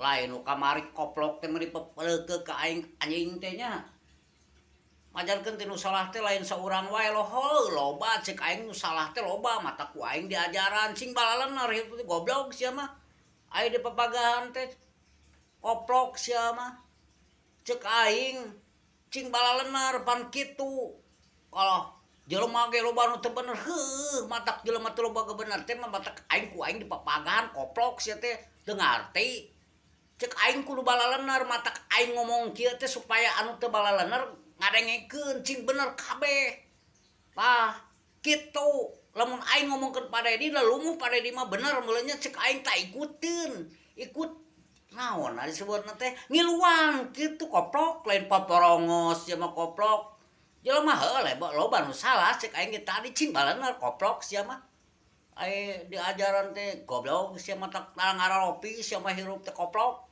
lain nu kamari koplok teh meni pepeuleuk ka aing anjing teh nya majarkeun teh nu salah teh lain saurang wae loheuh loba cek aing nu salah teh loba mata ku aing diajaran sing balalenar hirup teh goblok sia mah aya di papagahan teh koplok sia mah cek aing cing balalenar pan kitu kalau jelema ge loba nu teu bener heuh matak jelema teu loba bener teh mah matak aing ku aing di papagahan koplok sia teh teu ngarti cek aing kudu balalenar matak aing ngomong kieu teh supaya anu teu balalenar ngadengekeun cing bener kabeh tah kitu lamun aing ngomongkeun padedi da lumuh padedi mah bener mulanya cek aing tak ikutin ikut naon disebutna teh ngiluan kitu koplok lain paporongos sia mah koplok jelema heuh loba nu salah cek aing ge tadi cing balalenar koplok sia mah diajaran teh goblok sia mah tak ngararopi sia mah hirup teh koplok